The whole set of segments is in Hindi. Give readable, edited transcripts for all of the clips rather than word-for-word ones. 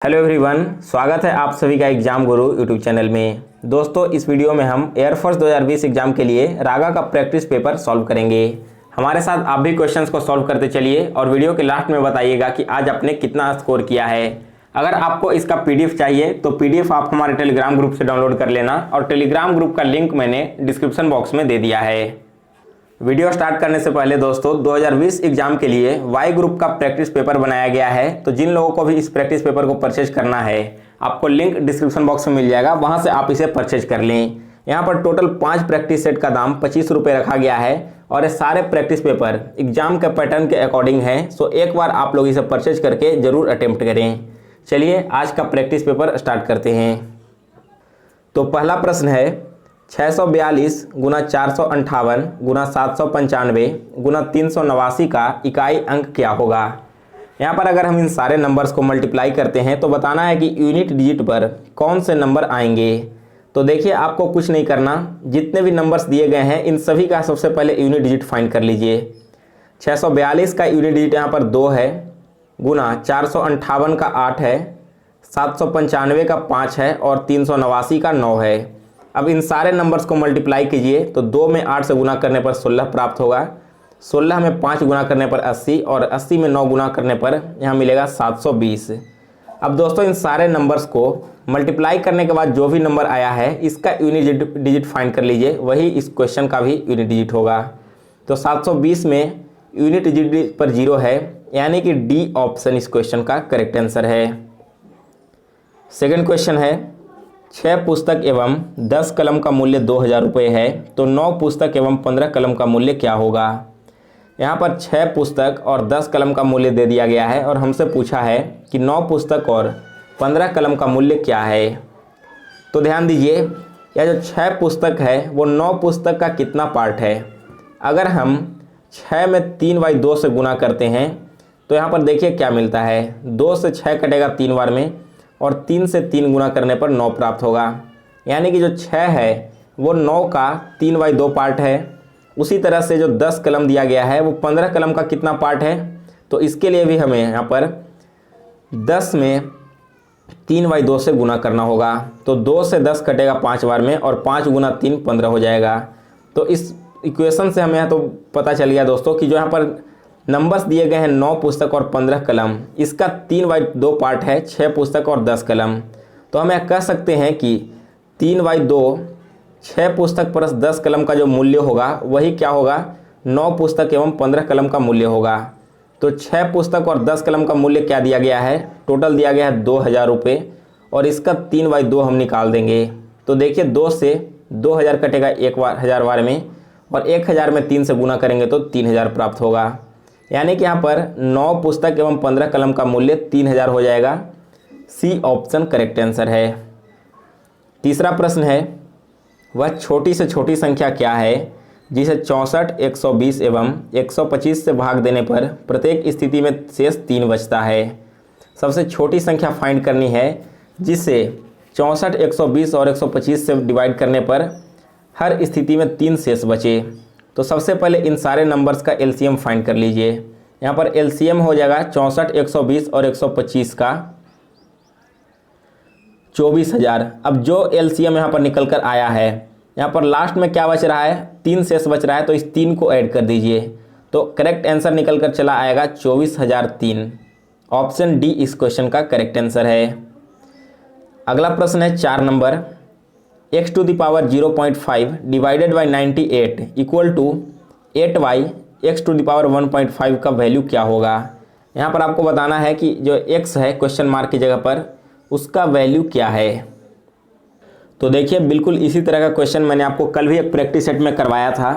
हेलो एवरीवन, स्वागत है आप सभी का एग्जाम गुरु यूट्यूब चैनल में। दोस्तों, इस वीडियो में हम एयरफोर्स 2020 एग्जाम के लिए रागा का प्रैक्टिस पेपर सॉल्व करेंगे। हमारे साथ आप भी क्वेश्चंस को सॉल्व करते चलिए और वीडियो के लास्ट में बताइएगा कि आज आपने कितना स्कोर किया है। अगर आपको इसका पीडीएफ चाहिए तो पीडीएफ आप हमारे टेलीग्राम ग्रुप से डाउनलोड कर लेना और टेलीग्राम ग्रुप का लिंक मैंने डिस्क्रिप्शन बॉक्स में दे दिया है। वीडियो स्टार्ट करने से पहले दोस्तों 2020 एग्जाम के लिए वाई ग्रुप का प्रैक्टिस पेपर बनाया गया है। तो जिन लोगों को भी इस प्रैक्टिस पेपर को परचेज करना है, आपको लिंक डिस्क्रिप्शन बॉक्स में मिल जाएगा, वहां से आप इसे परचेज कर लें। यहाँ पर टोटल 5 प्रैक्टिस सेट का दाम 25 रुपये रखा गया है और ये सारे प्रैक्टिस पेपर एग्जाम के पैटर्न के अकॉर्डिंग है। सो एक बार आप लोग इसे परचेज करके जरूर अटेम्प्ट करें। चलिए आज का प्रैक्टिस पेपर स्टार्ट करते हैं। तो पहला प्रश्न है 642 गुना 458 गुना 795 गुना 389 का इकाई अंक क्या होगा। यहाँ पर अगर हम इन सारे नंबर्स को मल्टीप्लाई करते हैं तो बताना है कि यूनिट डिजिट पर कौन से नंबर आएंगे। तो देखिए, आपको कुछ नहीं करना, जितने भी नंबर्स दिए गए हैं इन सभी का सबसे पहले यूनिट डिजिट फाइंड कर लीजिए। 642 का यूनिट डिजिट यहाँ पर 2 है, गुना 458 का 8 है, 795 का 5 है और 389 का 9 है। अब इन सारे नंबर्स को मल्टीप्लाई कीजिए तो 2 में 8 से गुना करने पर 16 प्राप्त होगा, 16 में 5 गुना करने पर 80 और 80 में 9 गुना करने पर यहाँ मिलेगा 720। अब दोस्तों इन सारे नंबर्स को मल्टीप्लाई करने के बाद जो भी नंबर आया है इसका यूनिट डिजिट फाइंड कर लीजिए, वही इस क्वेश्चन का भी यूनिट डिजिट होगा। तो 720 में यूनिट डिजिट पर 0 है, यानी कि डी ऑप्शन इस क्वेश्चन का करेक्ट आंसर है। सेकेंड क्वेश्चन है 6 पुस्तक एवं 10 कलम का मूल्य 2000 रुपये है, तो 9 पुस्तक एवं 15 कलम का मूल्य क्या होगा। यहाँ पर 6 पुस्तक और 10 कलम का मूल्य दे दिया गया है और हमसे पूछा है कि 9 पुस्तक और 15 कलम का मूल्य क्या है। तो ध्यान दीजिए, यह जो 6 पुस्तक है वो 9 पुस्तक का कितना पार्ट है। अगर हम 6 में 3/2 से गुना करते हैं तो यहाँ पर देखिए क्या मिलता है, 2 से 6 कटेगा 3 बार में और 3 से 3 गुना करने पर 9 प्राप्त होगा, यानी कि जो 6 है वो 9 का 3/2 पार्ट है। उसी तरह से जो 10 कलम दिया गया है वो 15 कलम का कितना पार्ट है, तो इसके लिए भी हमें यहाँ पर 10 में 3/2 से गुना करना होगा। तो 2 से 10 कटेगा 5 बार में और 5 गुना 3 15 हो जाएगा। तो इस इक्वेशन से हमें यहाँ तो पता चल गया दोस्तों कि जो यहाँ पर नंबर्स दिए गए हैं 9 पुस्तक और 15 कलम, इसका 3/2 पार्ट है 6 पुस्तक और 10 कलम। तो हम यह कह सकते हैं कि 3/2 6 पुस्तक प्लस 10 कलम का जो मूल्य होगा वही क्या होगा, 9 पुस्तक एवं 15 कलम का मूल्य होगा। तो 6 पुस्तक और 10 कलम का मूल्य क्या दिया गया है, टोटल दिया गया है 2000 रुपये और इसका 3/2 हम निकाल देंगे। तो देखिए 2 से 2000 कटेगा 1000 बार में और 1000 में 3 से गुना करेंगे तो 3000 प्राप्त होगा, यानी कि यहाँ पर 9 पुस्तक एवं 15 कलम का मूल्य 3000 हो जाएगा। सी ऑप्शन करेक्ट आंसर है। तीसरा प्रश्न है वह छोटी से छोटी संख्या क्या है जिसे 64, 120 एवं 125 से भाग देने पर प्रत्येक स्थिति में शेष 3 बचता है। सबसे छोटी संख्या फाइंड करनी है जिसे 64, 120 और 125 से डिवाइड करने पर हर स्थिति में 3 शेष बचे। तो सबसे पहले इन सारे नंबर्स का एलसीएम फाइंड कर लीजिए। यहाँ पर एलसीएम हो जाएगा 64, 120 और 125 का 24,000। अब जो एलसीएम यहाँ पर निकल कर आया है, यहाँ पर लास्ट में क्या बच रहा है, 3 शेष बच रहा है, तो इस 3 को ऐड कर दीजिए। तो करेक्ट आंसर निकल कर चला आएगा 24,003। ऑप्शन डी इस क्वेश्चन का करेक्ट आंसर है। अगला प्रश्न है 4 number, x to the power 0.5 divided by 98 equal to 8y x to the power 1.5 का वैल्यू क्या होगा। यहाँ पर आपको बताना है कि जो x है क्वेश्चन मार्क की जगह पर उसका वैल्यू क्या है। तो देखिए बिल्कुल इसी तरह का क्वेश्चन मैंने आपको कल भी एक प्रैक्टिस सेट में करवाया था।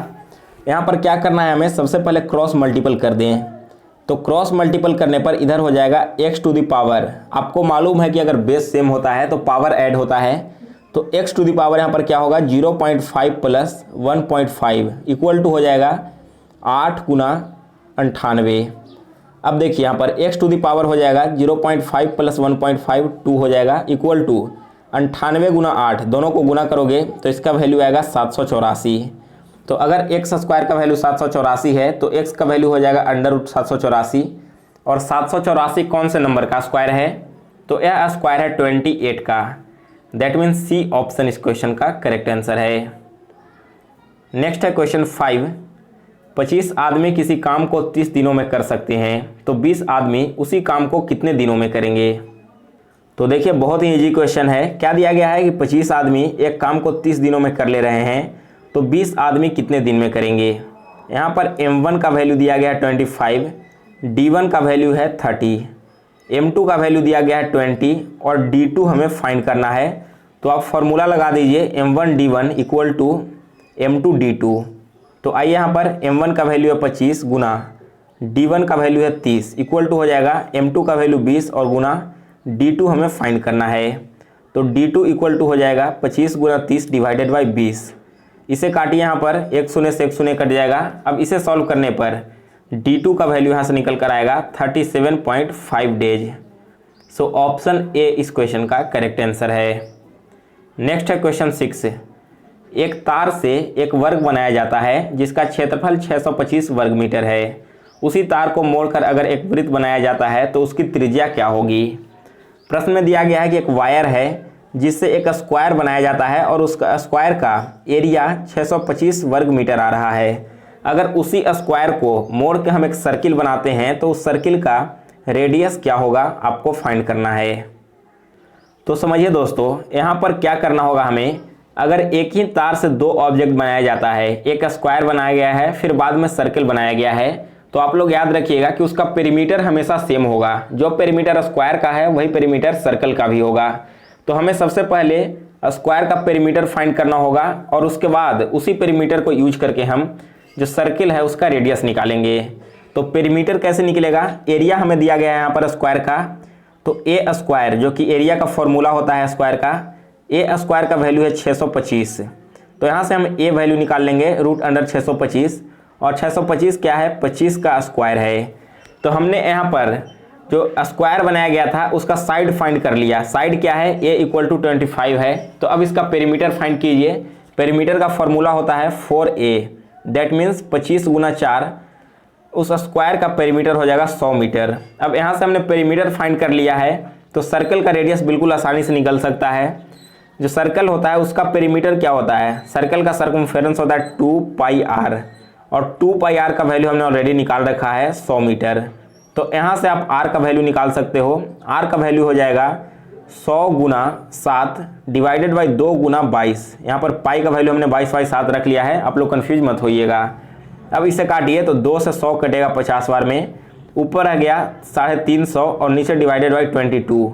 यहाँ पर क्या करना है, हमें सबसे पहले क्रॉस मल्टीपल कर दें। तो क्रॉस मल्टीपल करने पर इधर हो जाएगा x to the पावर। आपको मालूम है कि अगर बेस सेम होता है तो पावर ऐड होता है, तो x टू दी पावर यहाँ पर क्या होगा 0.5 प्लस 1.5 इक्वल टू हो जाएगा 8 गुना 98। अब देखिए यहाँ पर x टू दी पावर हो जाएगा 0.5 प्लस 1.5 2 हो जाएगा इक्वल टू 98 गुना 8, दोनों को गुना करोगे तो इसका वैल्यू आएगा 784। तो अगर x स्क्वायर का वैल्यू 784 है तो x का वैल्यू हो जाएगा √784 और 784 कौन से नंबर का स्क्वायर है, तो यह स्क्वायर है 28 का। दैट मीन्स सी ऑप्शन इस क्वेश्चन का करेक्ट आंसर है। नेक्स्ट है क्वेश्चन 5। 25 आदमी किसी काम को 30 दिनों में कर सकते हैं, तो 20 आदमी उसी काम को कितने दिनों में करेंगे? तो देखिए बहुत ही इजी क्वेश्चन है। क्या दिया गया है कि 25 आदमी एक काम को 30 दिनों में कर ले रहे हैं, तो 20 आदमी कितने दिन में करेंगे? यहाँ पर m1 का वैल्यू दिया गया है 25, d1 का वैल्यू है 30, m2 का वैल्यू दिया गया है 20 और d2 हमें फाइंड करना है। तो आप फॉर्मूला लगा दीजिए m1 d1 equal to m2 d2। तो आइए यहाँ पर m1 का वैल्यू है 25 गुना d1 का वैल्यू है 30 इक्वल टू हो जाएगा m2 का वैल्यू 20 और गुना d2 हमें फाइंड करना है। तो d2 इक्वल टू हो जाएगा 25 गुना 30 डिवाइडेड बाई 20। इसे काटिए, यहाँ पर एक शून्य से एक शून्य कट जाएगा। अब इसे सॉल्व करने पर d2 का वैल्यू यहाँ से निकल कर आएगा 37.5 डेज। सो ऑप्शन ए इस क्वेश्चन का करेक्ट आंसर है। नेक्स्ट है क्वेश्चन 6। एक तार से एक वर्ग बनाया जाता है जिसका क्षेत्रफल 625 वर्ग मीटर है। उसी तार को मोड़कर अगर एक वृत्त बनाया जाता है तो उसकी त्रिज्या क्या होगी? प्रश्न में दिया गया है कि एक वायर है जिससे एक स्क्वायर बनाया जाता है और उस स्क्वायर का एरिया 625 वर्ग मीटर आ रहा है। अगर उसी स्क्वायर को मोड़ के हम एक सर्किल बनाते हैं तो उस सर्किल का रेडियस क्या होगा, आपको फाइंड करना है। तो समझिए दोस्तों, यहाँ पर क्या करना होगा हमें। अगर एक ही तार से दो ऑब्जेक्ट बनाया जाता है, एक स्क्वायर बनाया गया है फिर बाद में सर्किल बनाया गया है, तो आप लोग याद रखिएगा कि उसका पेरीमीटर हमेशा सेम होगा। जो पेरीमीटर स्क्वायर का है वही पेरीमीटर सर्कल का भी होगा। तो हमें सबसे पहले स्क्वायर का पेरीमीटर फाइंड करना होगा और उसके बाद उसी पेरीमीटर को यूज करके हम जो सर्किल है उसका रेडियस निकालेंगे। तो पेरीमीटर कैसे निकलेगा? एरिया हमें दिया गया है यहाँ पर स्क्वायर का, तो ए स्क्वायर जो कि एरिया का फॉर्मूला होता है स्क्वायर का, ए स्क्वायर का वैल्यू है 625। तो यहाँ से हम ए वैल्यू निकाल लेंगे रूट अंडर 625 और 625 क्या है? 25 का स्क्वायर है। तो हमने यहाँ पर जो स्क्वायर बनाया गया था उसका साइड फाइंड कर लिया। साइड क्या है? a इक्वल टू 25 है। तो अब इसका पेरीमीटर फाइंड कीजिए। पेरीमीटर का फॉर्मूला होता है 4a, दैट मीन्स 25 गुना 4, उस स्क्वायर का पेरीमीटर हो जाएगा 100 मीटर। अब यहाँ से हमने पेरीमीटर फाइंड कर लिया है तो सर्कल का रेडियस बिल्कुल आसानी से निकल सकता है। जो सर्कल होता है उसका पेरीमीटर क्या होता है? सर्कल का सर्कमफेरेंस होता है 2 पाई r और 2 पाई r का वैल्यू हमने ऑलरेडी निकाल रखा है 100 मीटर। तो यहाँ से आप r का वैल्यू निकाल सकते हो। r का वैल्यू हो जाएगा 100 गुना 7 डिवाइडेड बाई 2 गुना 22। यहाँ पर पाई का वैल्यू हमने 22/7 रख लिया है, आप लोग कन्फ्यूज मत होइएगा। अब इसे काटिए तो 2 से 100 कटेगा 50 बार में, ऊपर आ गया 350 और नीचे डिवाइडेड बाई 22।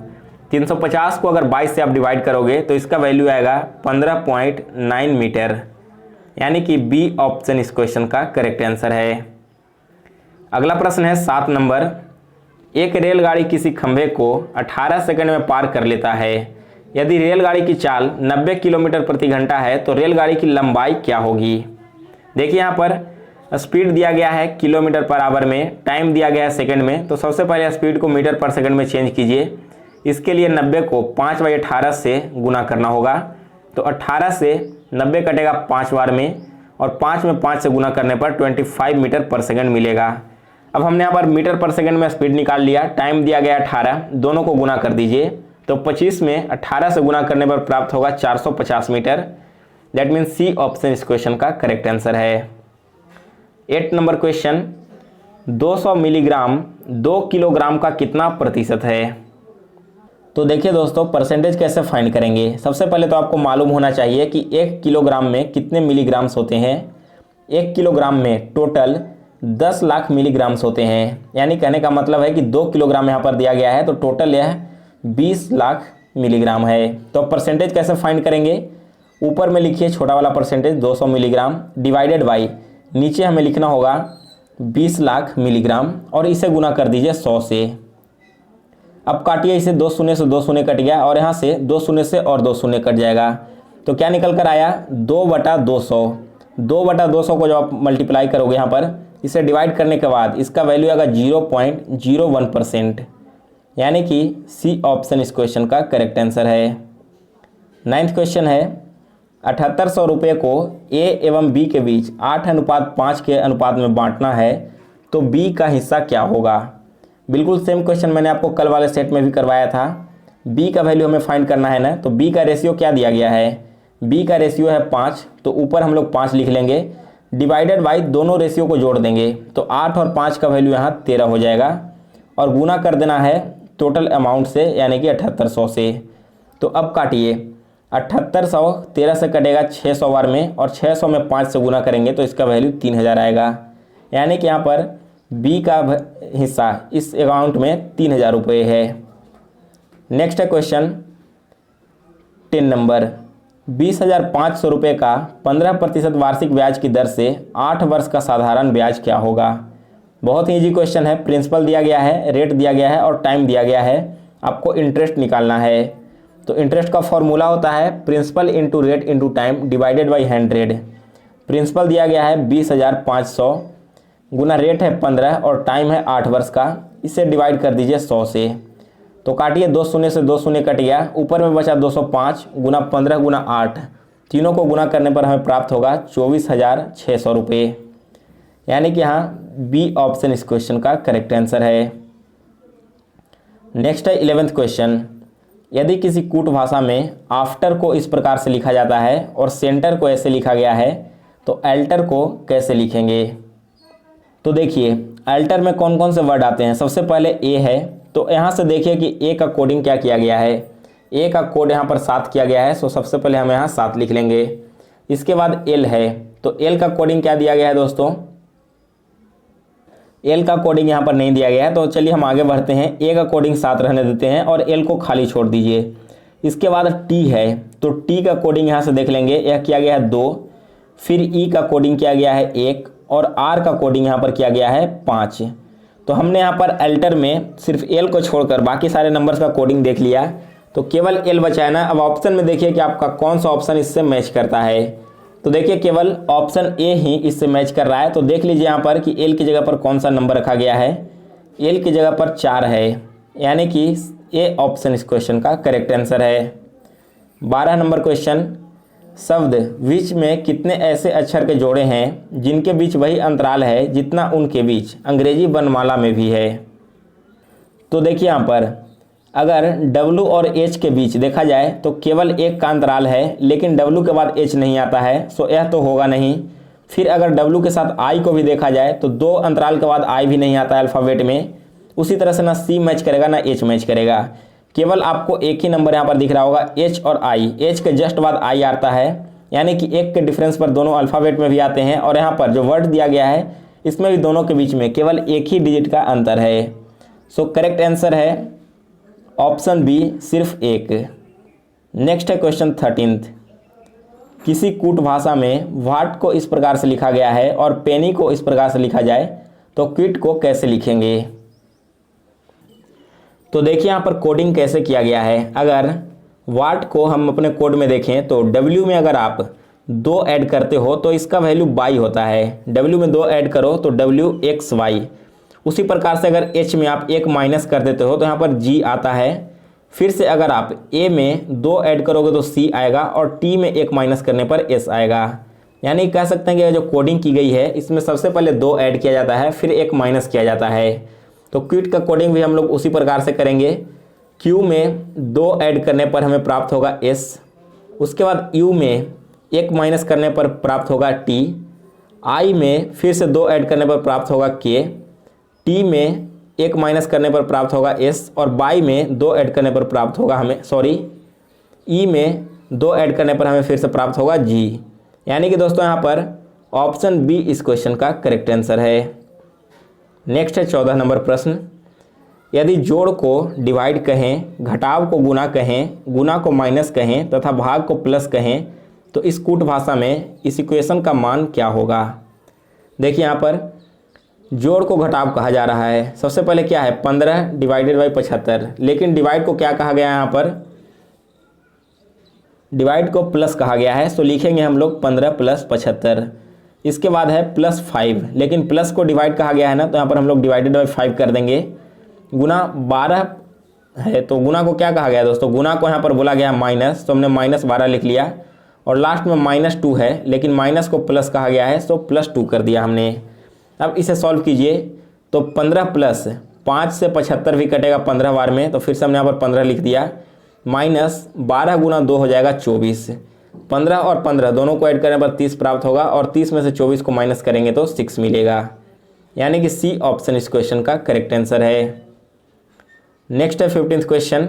350 को अगर 22 से आप डिवाइड करोगे तो इसका वैल्यू आएगा 15.9 मीटर, यानी कि बी ऑप्शन इस क्वेश्चन का करेक्ट आंसर है। अगला प्रश्न है 7 नंबर। एक रेलगाड़ी किसी खंभे को 18 सेकंड में पार कर लेता है। यदि रेलगाड़ी की चाल 90 किलोमीटर प्रति घंटा है तो रेलगाड़ी की लंबाई क्या होगी? देखिए यहाँ पर स्पीड दिया गया है किलोमीटर पर आवर में, टाइम दिया गया है सेकंड में। तो सबसे पहले स्पीड को मीटर पर सेकंड में चेंज कीजिए। इसके लिए 90 को 5/18 से गुना करना होगा। तो 18 से 90 कटेगा 5 बार में और 5 में 5 से गुना करने पर 25 मीटर पर सेकंड मिलेगा। अब हमने यहाँ पर मीटर पर सेकंड में स्पीड निकाल लिया, टाइम दिया गया 18, दोनों को गुना कर दीजिए। तो 25 में 18 से गुना करने पर प्राप्त होगा 450 metre. That means C option इस क्वेश्चन का करेक्ट आंसर है। 8 नंबर क्वेश्चन। 200 मिलीग्राम 2 किलोग्राम का कितना प्रतिशत है? तो देखिए दोस्तों, परसेंटेज कैसे फाइंड करेंगे। सबसे पहले तो आपको मालूम होना चाहिए कि 1 किलोग्राम में कितने मिलीग्राम्स होते हैं। 1 किलोग्राम में टोटल 10 लाख मिलीग्राम्स होते हैं, यानी कहने का मतलब है कि 2 किलोग्राम यहाँ पर दिया गया है तो टोटल यह 20 लाख मिलीग्राम है। तो परसेंटेज कैसे फाइंड करेंगे? ऊपर में लिखिए छोटा वाला परसेंटेज 200 मिलीग्राम डिवाइडेड बाई नीचे हमें लिखना होगा 20 लाख मिलीग्राम और इसे गुना कर दीजिए 100 से। अब काटिए इसे, 2 शून्य से 2 शून्य कट गया और यहाँ से 2 शून्य से और 2 शून्य कट जाएगा। तो क्या निकल कर आया? 2/200। 2/200 को जब आप मल्टीप्लाई करोगे यहाँ पर, इसे डिवाइड करने के बाद इसका वैल्यू आएगा 0.01%, यानी कि सी ऑप्शन इस क्वेश्चन का करेक्ट आंसर है। 9th क्वेश्चन है। 7800 रुपये को ए एवं बी के बीच 8:5 के अनुपात में बांटना है तो बी का हिस्सा क्या होगा? बिल्कुल सेम क्वेश्चन मैंने आपको कल वाले सेट में भी करवाया था। बी का वैल्यू हमें फाइंड करना है ना, तो बी का रेशियो क्या दिया गया है, बी का रेशियो है 5, तो ऊपर हम लोग 5 लिख लेंगे, डिवाइडेड बाई दोनों रेशियो को जोड़ देंगे तो 8 और 5 का वैल्यू यहाँ 13 हो जाएगा, और गुना कर देना है टोटल अमाउंट से यानी कि 7800 से। तो अब काटिए, 7800 13 से कटेगा 600 बार में, और 600 में 5 से गुना करेंगे तो इसका वैल्यू 3000 आएगा, यानी कि यहाँ पर बी का हिस्सा इस अकाउंट में 3000 रुपये है। नेक्स्ट है क्वेश्चन 10 नंबर, 20,500 रुपये का 15% वार्षिक ब्याज की दर से 8 वर्ष का साधारण ब्याज क्या होगा। बहुत ही ईजी क्वेश्चन है, प्रिंसिपल दिया गया है, रेट दिया गया है और टाइम दिया गया है, आपको इंटरेस्ट निकालना है। तो इंटरेस्ट का फॉर्मूला होता है principal into rate into time divided by 100। Principal दिया गया है 20,500 गुना रेट है 15 और टाइम है 8 वर्ष का, इसे डिवाइड कर दीजिए 100 से। तो काटिए, 2 शून्य से 2 शून्य कट गया, ऊपर में बचा 205 गुना 15 गुना 8, तीनों को गुना करने पर हमें प्राप्त होगा 24,600 रुपये, यानी कि यहाँ बी ऑप्शन इस क्वेश्चन का करेक्ट आंसर है। नेक्स्ट है 11th क्वेश्चन, यदि किसी कूट भाषा में आफ्टर को इस प्रकार से लिखा जाता है और सेंटर को ऐसे लिखा गया है, तो अल्टर को कैसे लिखेंगे। तो देखिए अल्टर में कौन कौन से वर्ड आते हैं, सबसे पहले ए है, तो यहाँ से देखिए कि ए का कोडिंग क्या किया गया है, ए का कोड यहाँ पर 7 किया गया है, सो सबसे पहले हम यहाँ 7 लिख लेंगे। इसके बाद एल है, तो एल का कोडिंग क्या दिया गया है दोस्तों, एल का कोडिंग यहाँ पर नहीं दिया गया है, तो चलिए हम आगे बढ़ते हैं। ए का कोडिंग 7 रहने देते हैं और एल को खाली छोड़ दीजिए। इसके बाद टी है, तो टी का कोडिंग यहाँ से देख लेंगे, यह किया गया है 2, फिर ई का कोडिंग किया गया है 1 और आर का कोडिंग यहाँ पर किया गया है 5। तो हमने यहाँ पर अल्टर में सिर्फ एल को छोड़कर बाकी सारे नंबर्स का कोडिंग देख लिया, तो केवल एल बचा है ना। अब ऑप्शन में देखिए कि आपका कौन सा ऑप्शन इससे मैच करता है, तो देखिए केवल ऑप्शन ए ही इससे मैच कर रहा है। तो देख लीजिए यहाँ पर कि एल की जगह पर कौन सा नंबर रखा गया है, एल की जगह पर 4 है, यानी कि ए ऑप्शन इस क्वेश्चन का करेक्ट आंसर है। 12 नंबर क्वेश्चन, शब्द विच में कितने ऐसे अक्षर के जोड़े हैं जिनके बीच वही अंतराल है जितना उनके बीच अंग्रेजी वर्णमाला में भी है। तो देखिए यहाँ पर अगर W और H के बीच देखा जाए तो केवल एक का अंतराल है, लेकिन W के बाद H नहीं आता है, सो यह तो होगा नहीं। फिर अगर W के साथ I को भी देखा जाए तो 2 अंतराल के बाद I भी नहीं आता है अल्फ़ाबेट में। उसी तरह से ना C मैच करेगा ना H मैच करेगा, केवल आपको एक ही नंबर यहाँ पर दिख रहा होगा H और I, H के जस्ट बाद I आता है, यानी कि एक के डिफरेंस पर दोनों अल्फ़ाबेट में भी आते हैं। और यहाँ पर जो वर्ड दिया गया है इसमें भी दोनों के बीच में केवल एक ही डिजिट का अंतर है। सो करेक्ट आंसर है ऑप्शन बी, सिर्फ एक। नेक्स्ट है क्वेश्चन 13th, किसी कूट भाषा में वाट को इस प्रकार से लिखा गया है और पेनी को इस प्रकार से लिखा जाए तो क्विट को कैसे लिखेंगे। तो देखिए यहाँ पर कोडिंग कैसे किया गया है। अगर वाट को हम अपने कोड में देखें तो W में अगर आप 2 ऐड करते हो तो इसका वैल्यू बाई होता है, W में 2 ऐड करो तो WXY। उसी प्रकार से अगर H में आप 1 माइनस कर देते हो तो यहाँ पर G आता है। फिर से अगर आप A में 2 ऐड करोगे तो C आएगा और T में 1 माइनस करने पर S आएगा। यानी कह सकते हैं कि जो कोडिंग की गई है इसमें सबसे पहले 2 ऐड किया जाता है, फिर 1 माइनस किया जाता है। तो क्विट का कोडिंग भी हम लोग उसी प्रकार से करेंगे। Q में 2 ऐड करने पर हमें प्राप्त होगा S, उसके बाद U में 1 माइनस करने पर प्राप्त होगा T, I में फिर से 2 ऐड करने पर प्राप्त होगा K, T में 1 माइनस करने पर प्राप्त होगा S और Y में 2 ऐड करने पर प्राप्त होगा E में 2 ऐड करने पर हमें फिर से प्राप्त होगा G। यानी कि दोस्तों यहाँ पर ऑप्शन बी इस क्वेश्चन का करेक्ट आंसर है। नेक्स्ट है 14 नंबर प्रश्न, यदि जोड़ को डिवाइड कहें, घटाव को गुना कहें, गुना को माइनस कहें तथा भाग को प्लस कहें तो इस कूट भाषा में इस इक्वेशन का मान क्या होगा। देखिए यहाँ पर जोड़ को घटाव कहा जा रहा है। सबसे पहले क्या है 15 डिवाइडेड बाई 75, लेकिन डिवाइड को क्या कहा गया है, यहाँ पर डिवाइड को प्लस कहा गया है। सो लिखेंगे हम लोग 15 + 75। इसके बाद है +5, लेकिन प्लस को डिवाइड कहा गया है ना, तो यहाँ पर हम लोग डिवाइडेड बाई 5 कर देंगे। गुना 12 है, तो गुना को क्या कहा गया है दोस्तों, गुना को यहाँ पर बोला गया है माइनस, तो हमने -12 लिख लिया। और लास्ट में -2 है, लेकिन माइनस को प्लस कहा गया है, सो +2 कर दिया हमने। अब इसे सॉल्व कीजिए तो 15 + 5 से 75 भी कटेगा 15 बार में, तो फिर से हमने यहाँ पर 15 लिख दिया। माइनस 12 गुना 2 हो जाएगा 24। 15 और 15 दोनों को ऐड करने पर 30 प्राप्त होगा और 30 में से 24 को माइनस करेंगे तो 6 मिलेगा। यानी कि सी ऑप्शन इस क्वेश्चन का करेक्ट आंसर है। नेक्स्ट है 15th क्वेश्चन।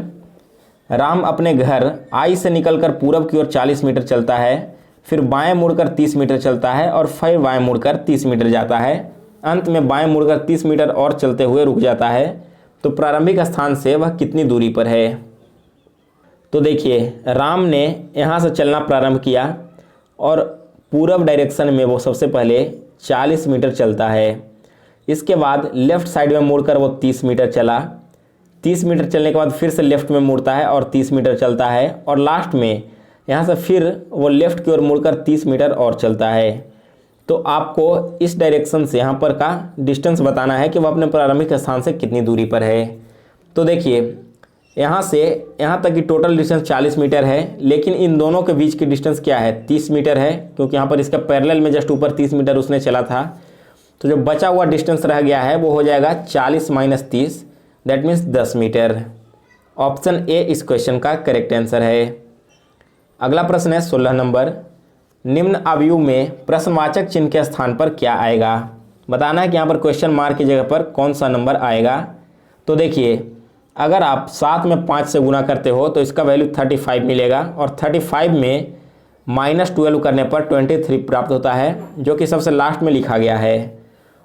राम अपने घर आई से निकलकर पूरब की ओर 40 मीटर चलता है, फिर बाएं मुड़कर 30 मीटर चलता है और फिर बाएं मुड़कर 30 मीटर जाता है। अंत में बाएं मुड़कर 30 मीटर और चलते हुए रुक जाता है। तो प्रारंभिक स्थान से वह कितनी दूरी पर है? तो देखिए, राम ने यहाँ से चलना प्रारंभ किया और पूरब डायरेक्शन में वो सबसे पहले 40 मीटर चलता है। इसके बाद लेफ़्ट साइड में मुड़कर वो 30 मीटर चला। 30 मीटर चलने के बाद फिर से लेफ़्ट में मुड़ता है और 30 मीटर चलता है और लास्ट में यहाँ से फिर वो लेफ़्ट की ओर मुड़कर 30 मीटर और चलता है। तो आपको इस डायरेक्शन से यहाँ पर का डिस्टेंस बताना है कि वह अपने प्रारंभिक स्थान से कितनी दूरी पर है। तो देखिए, यहाँ से यहाँ तक की टोटल डिस्टेंस 40 मीटर है, लेकिन इन दोनों के बीच की डिस्टेंस क्या है? 30 मीटर है, क्योंकि यहाँ पर इसका पैरेलल में जस्ट ऊपर 30 मीटर उसने चला था। तो जो बचा हुआ डिस्टेंस रह गया है वो हो जाएगा 40 minus 30, that means 10 metre. Option A इस क्वेश्चन का करेक्ट आंसर है। अगला प्रश्न है 16 नंबर। निम्न आव्यूह में प्रश्नवाचक चिन्ह के स्थान पर क्या आएगा? बताना है कि यहाँ पर क्वेश्चन मार्क की जगह पर कौन सा नंबर आएगा। तो देखिए, अगर आप 7 में 5 से गुना करते हो तो इसका वैल्यू 35 मिलेगा और 35 में -12 करने पर 23 प्राप्त होता है, जो कि सबसे लास्ट में लिखा गया है।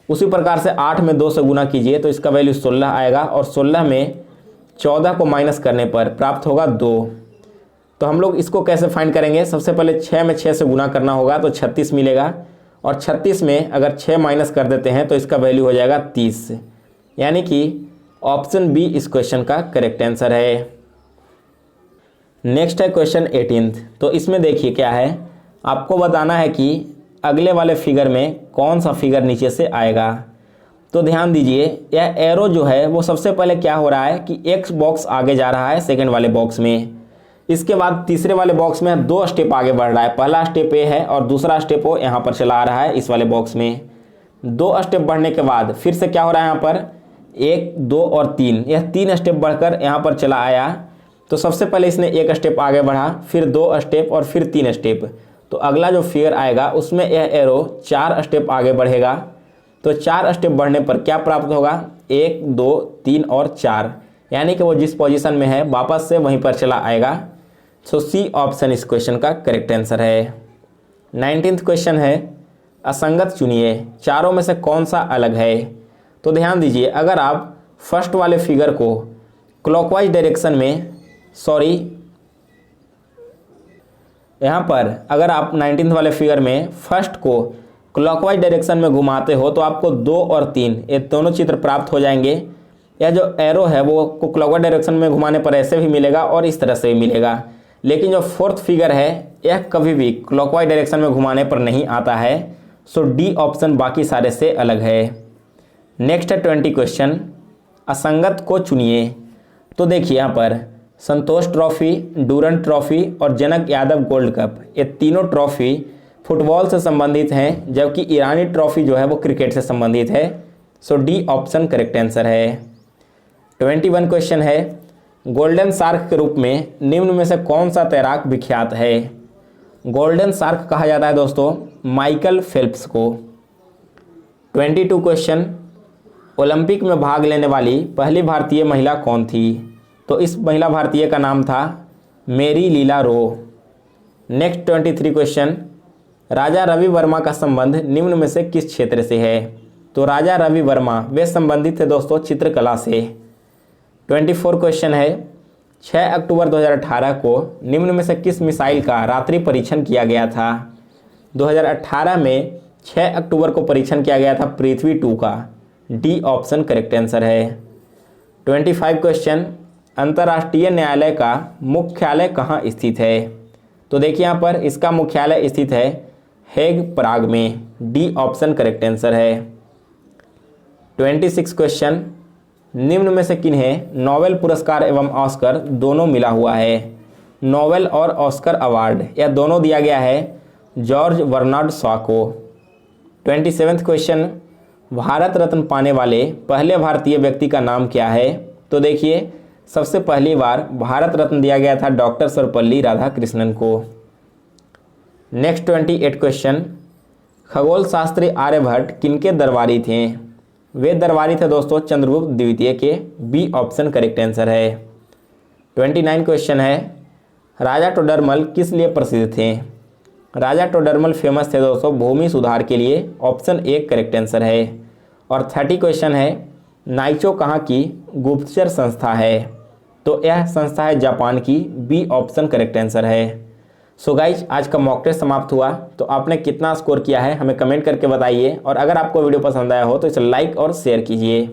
उसी प्रकार से 8 में 2 से गुना कीजिए तो इसका वैल्यू 16 आएगा और 16 में 14 को माइनस करने पर प्राप्त होगा 2। तो हम लोग इसको कैसे फाइंड करेंगे? सबसे पहले 6 में 6 से गुना करना होगा तो 36 मिलेगा और 36 में अगर 6 माइनस कर देते हैं तो इसका वैल्यू हो जाएगा 30। यानी कि ऑप्शन बी इस क्वेश्चन का करेक्ट आंसर है। नेक्स्ट है क्वेश्चन 18th। तो इसमें देखिए क्या है, आपको बताना है कि अगले वाले फिगर में कौन सा फिगर नीचे से आएगा। तो ध्यान दीजिए, यह एरो जो है वो सबसे पहले क्या हो रहा है कि एक बॉक्स आगे जा रहा है सेकंड वाले बॉक्स में। इसके बाद तीसरे वाले बॉक्स में 2 स्टेप आगे बढ़ रहा है। पहला स्टेप ये है और दूसरा स्टेप वो यहाँ पर चला आ रहा है इस वाले बॉक्स में। 2 स्टेप बढ़ने के बाद फिर से क्या हो रहा है, यहाँ पर 1, 2 और 3, यह 3 स्टेप बढ़कर यहाँ पर चला आया। तो सबसे पहले इसने 1 स्टेप आगे बढ़ा, फिर 2 स्टेप और फिर 3 स्टेप। तो अगला जो फिगर आएगा उसमें यह एरो 4 स्टेप आगे बढ़ेगा। तो 4 स्टेप बढ़ने पर क्या प्राप्त होगा? 1, 2, 3 और 4, यानी कि वो जिस पोजीशन में है वापस से वहीं पर चला आएगा। सो सी ऑप्शन इस क्वेश्चन का करेक्ट आंसर है। 19th क्वेश्चन है, असंगत चुनिए, चारों में से कौन सा अलग है? तो ध्यान दीजिए, अगर आप फर्स्ट वाले फिगर को क्लॉकवाइज डायरेक्शन में, यहाँ पर अगर आप 19th वाले फिगर में फर्स्ट को क्लॉकवाइज डायरेक्शन में घुमाते हो तो आपको 2 और 3 ये दोनों चित्र प्राप्त हो जाएंगे। यह जो एरो है वो को क्लॉकवाइज डायरेक्शन में घुमाने पर ऐसे भी मिलेगा और इस तरह से भी मिलेगा। लेकिन जो 4th फिगर है यह कभी भी क्लॉकवाइज डायरेक्शन में घुमाने पर नहीं आता है। सो डी ऑप्शन बाकी सारे से अलग है। नेक्स्ट है 20 क्वेश्चन, असंगत को चुनिए। तो देखिए, यहाँ पर संतोष ट्रॉफी, डूरंट ट्रॉफी और जनक यादव गोल्ड कप, ये तीनों ट्रॉफी फुटबॉल से संबंधित हैं, जबकि ईरानी ट्रॉफी जो है वो क्रिकेट से संबंधित है। सो डी ऑप्शन करेक्ट आंसर है। 21 क्वेश्चन है, गोल्डन शार्क के रूप में निम्न में से कौन सा तैराक विख्यात है? गोल्डन शार्क कहा जाता है दोस्तों माइकल फेल्प्स को। 22 क्वेश्चन, ओलंपिक में भाग लेने वाली पहली भारतीय महिला कौन थी? तो इस महिला भारतीय का नाम था मेरी लीला रो। नेक्स्ट 23 क्वेश्चन, राजा रवि वर्मा का संबंध निम्न में से किस क्षेत्र से है? तो राजा रवि वर्मा वे संबंधित थे दोस्तों चित्रकला से। 24 क्वेश्चन है, 6 अक्टूबर 2018 को निम्न में से किस मिसाइल का रात्रि परीक्षण किया गया था? 2018 में 6 अक्टूबर को परीक्षण किया गया था पृथ्वी 2 का। डी ऑप्शन करेक्ट आंसर है। 25 क्वेश्चन, अंतर्राष्ट्रीय न्यायालय का मुख्यालय कहाँ स्थित है? तो देखिए, यहाँ पर इसका मुख्यालय स्थित है हेग, प्राग में। डी ऑप्शन करेक्ट आंसर है। 26 क्वेश्चन, निम्न में से किन्हें नोबेल पुरस्कार एवं ऑस्कर दोनों मिला हुआ है? नोबेल और ऑस्कर अवार्ड यह दोनों दिया गया है जॉर्ज बर्नार्ड शॉ को। 27 क्वेश्चन, भारत रत्न पाने वाले पहले भारतीय व्यक्ति का नाम क्या है? तो देखिए, सबसे पहली बार भारत रत्न दिया गया था डॉक्टर सर्वपल्ली राधाकृष्णन को। नेक्स्ट 28 क्वेश्चन, खगोल शास्त्री आर्यभट्ट किनके दरबारी थे? वे दरबारी थे दोस्तों चंद्रगुप्त द्वितीय के। बी ऑप्शन करेक्ट आंसर है। 29 क्वेश्चन है, राजा टोडरमल किस लिए प्रसिद्ध थे? राजा टोडरमल फेमस थे दोस्तों भूमि सुधार के लिए। ऑप्शन ए करेक्ट आंसर है। और 30 क्वेश्चन है, नाइचो कहाँ की गुप्तचर संस्था है? तो यह संस्था है जापान की। बी ऑप्शन करेक्ट आंसर है। सो गाइज, आज का मॉक टेस्ट समाप्त हुआ। तो आपने कितना स्कोर किया है हमें कमेंट करके बताइए, और अगर आपको वीडियो पसंद आया हो तो इसे लाइक और शेयर कीजिए।